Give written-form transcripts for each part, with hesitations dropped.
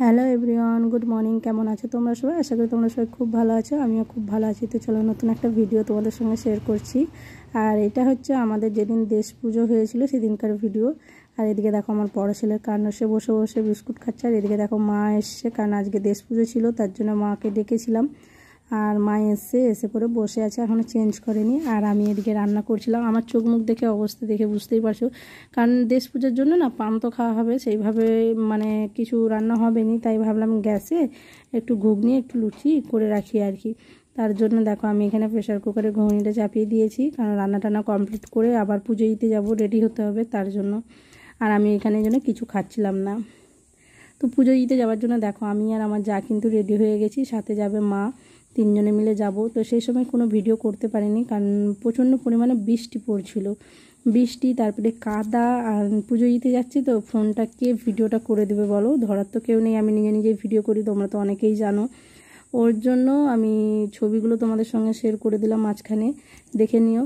Hello everyone, good morning. কেমন আছো তোমরা সবাই? আশা করি তোমরা সবাই খুব ভালো আছো। আমিও খুব ভালো আছি। তো চলো নতুন একটা ভিডিও তোমাদের সঙ্গে শেয়ার করছি। আর এটা হচ্ছে আমাদের যেদিন দেশ পুজো হয়েছিল সেদিনকার ভিডিও। আর এদিকে দেখো আমার বড় ছেলের কান্না, সে বসে বসে বিস্কুট খাচ্ছে। আর এদিকে দেখো মা এসছে, কারণ আজকে দেশ পুজো ছিল, তার জন্য মাকে ডেকেছিলাম। আর মা এসে পরে বসে আছে, এখনও চেঞ্জ করেনি। আর আমি এদিকে রান্না করছিলাম। আমার চোখ মুখ দেখে অবস্থা দেখে বুঝতেই পারছো, কারণ দেশ পুজোর জন্য না পান্তা খাওয়া হবে, সেইভাবে মানে কিছু রান্না হবে নি। তাই ভাবলাম গ্যাসে একটু ঘুগনি একটু লুচি করে রাখি আর কি। তার জন্য দেখো আমি এখানে প্রেশার কুকারে ঘুগনিটা চাপিয়ে দিয়েছি, কারণ রান্না টান্না কমপ্লিট করে আবার পুজো দিতে যাবো, রেডি হতে হবে তার জন্য। আর আমি এখানে জন্য কিছু খাচ্ছিলাম না। তো পুজো দিতে যাওয়ার জন্য দেখো আমি আর আমার যা কিন্তু রেডি হয়ে গেছি, সাথে যাবে মা, তিনজনে মিলে যাব। তো সেই সময় কোনো ভিডিও করতে পারিনি, কারণ প্রচণ্ড পরিমাণে বৃষ্টি পড়ছিল। বৃষ্টি, তারপরে কাদা, আর পুজো দিতে যাচ্ছি তো ফোনটা কে ভিডিওটা করে দেবে বলো? ধরার তো কেউ নেই, আমি নিজে নিজেই ভিডিও করি, তোমরা তো অনেকেই জানো। ওর জন্য আমি ছবিগুলো তোমাদের সঙ্গে শেয়ার করে দিলাম, মাঝখানে দেখে নিও।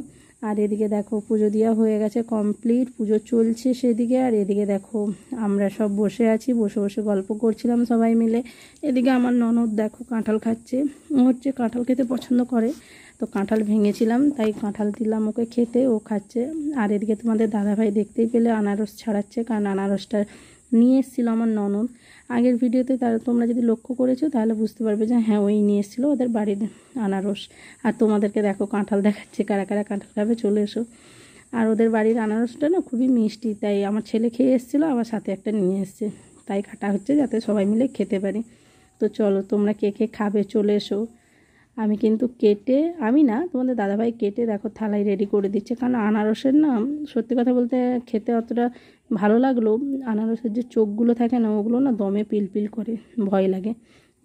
আর এদিকে দেখো পুজো দেওয়া হয়ে গেছে কমপ্লিট, পুজো চলছে সেদিকে। আর এদিকে দেখো আমরা সব বসে আছি, বসে বসে গল্প করছিলাম সবাই মিলে। এদিকে আমার ননদ দেখো কাঁঠাল খাচ্ছে, ও হচ্ছে কাঁঠাল খেতে পছন্দ করে। তো কাঁঠাল ভেঙেছিলাম, তাই কাঁঠাল দিলাম ওকে খেতে, ও খাচ্ছে। আর এদিকে তোমাদের দাদাভাই দেখতেই পেলে আনারস ছাড়াচ্ছে, কারণ আনারসটা নিয়ে এসেছিলো আমার ননদ। আগের ভিডিওতে তার তোমরা যদি লক্ষ্য করেছো তাহলে বুঝতে পারবে যে হ্যাঁ ওই নিয়ে এসেছিলো ওদের বাড়ির আনারস। আর তোমাদেরকে দেখো কাঁঠাল দেখাচ্ছে, কারা কারা কাঁঠাল খাবে চলে এসো। আর ওদের বাড়ির আনারসটা না খুবই মিষ্টি, তাই আমার ছেলে খেয়ে এসেছিলো, আবার সাথে একটা নিয়ে এসছে, তাই কাটা হচ্ছে যাতে সবাই মিলে খেতে পারি। তো চলো তোমরা কে কে খাবে চলে এসো। আমি কিন্তু কেটে, আমি না তোমাদের দাদাভাই কেটে দেখো থালায় রেডি করে দিচ্ছে, কারণ আনারসের না সত্যি কথা বলতে খেতে অতটা ভালো লাগলো, আনারসের যে চোখগুলো থাকে না ওগুলো না দমে পিলপিল করে, ভয় লাগে।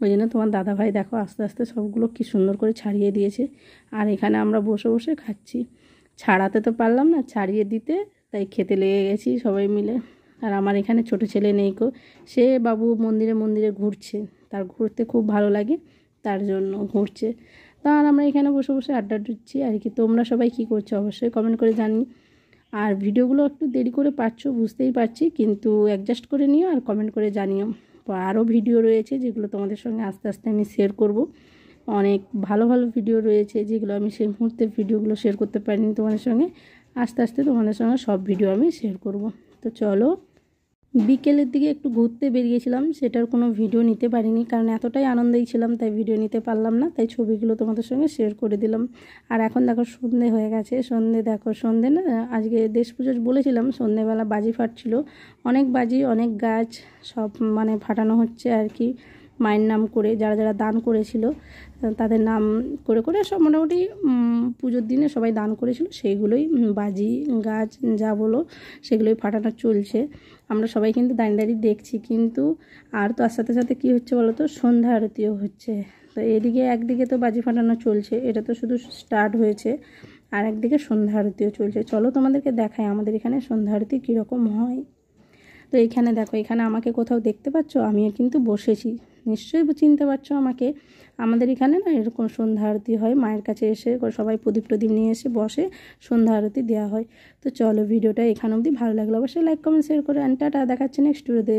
ওই জন্য তোমার দাদাভাই দেখো আস্তে আস্তে সবগুলো কি সুন্দর করে ছাড়িয়ে দিয়েছে। আর এখানে আমরা বসে বসে খাচ্ছি, ছাড়াতে তো পারলাম না, ছাড়িয়ে দিতে, তাই খেতে লেগে গেছি সবাই মিলে। আর আমার এখানে ছোট ছেলে নেই কো, সে বাবু মন্দিরে মন্দিরে ঘুরছে, তার ঘুরতে খুব ভালো লাগে, তার জন্য ঘুরছে। আর আমরা এখানে বসে বসে আড্ডা দিচ্ছি আর কি। তোমরা সবাই কী করছো অবশ্যই কমেন্ট করে জানি। আর ভিডিওগুলো একটু দেরি করে পাচ্ছ বুঝতেই পারছি, কিন্তু অ্যাডজাস্ট করে নিও আর কমেন্ট করে জানিও। আরও ভিডিও রয়েছে যেগুলো তোমাদের সঙ্গে আস্তে আস্তে আমি শেয়ার করব। অনেক ভালো ভালো ভিডিও রয়েছে যেগুলো আমি সেই মুহূর্তে ভিডিওগুলো শেয়ার করতে পারিনি তোমাদের সঙ্গে। আস্তে আস্তে তোমাদের সঙ্গে সব ভিডিও আমি শেয়ার করব। তো চলো, বিকেলের দিকে একটু ঘুরতে বেরিয়েছিলাম, সেটার কোনো ভিডিও নিতে পারিনি, কারণ এতটাই আনন্দেই ছিলাম তাই ভিডিও নিতে পারলাম না, তাই ছবিগুলো তোমাদের সঙ্গে শেয়ার করে দিলাম। আর এখন দেখো সন্ধে হয়ে গেছে, সন্ধে দেখো, সন্ধে না আজকে দেশ পুজো বলেছিলাম, সন্ধেবেলা বাজি ফাটছিল, অনেক বাজি অনেক গাছ সব মানে ফাটানো হচ্ছে আর কি, মায়ের নাম করে, যারা যারা দান করেছিল তাদের নাম করে করে সব মোটামুটি পুজোর দিনে সবাই দান করেছিল সেইগুলোই বাজি গাছ যা বলো সেগুলোই ফাটানো চলছে। আমরা সবাই কিন্তু দাঁড়িয়ে দাঁড়িয়ে দেখছি, কিন্তু আর তার সাথে সাথে কী হচ্ছে বলো তো, সন্ধ্যা আরতিও হচ্ছে। তো এদিকে একদিকে তো বাজি ফাটানো চলছে, এটা তো শুধু স্টার্ট হয়েছে, আর একদিকে সন্ধ্যা আরতিও চলছে। চলো তোমাদেরকে দেখাই আমাদের এখানে সন্ধ্যা আরতি কীরকম হয়। তো এইখানে দেখো, এখানে আমাকে কোথাও দেখতে পাচ্ছ, আমিও কিন্তু বসেছি, নিশ্চয়ই চিনতে পারছো আমাকে। আমাদের এখানে না এরকম সন্ধ্যা আরতি হয়, মায়ের কাছে এসে সবাই প্রদীপ টদীপ নিয়ে এসে বসে, সন্ধ্যা আরতি দেওয়া হয়। তো চলো ভিডিওটা এখানে অবধি, ভালো লাগলো অবশ্যই লাইক কমেন্ট শেয়ার করে, টাটা, দেখাচ্ছি নেক্সট ভিডিওতে।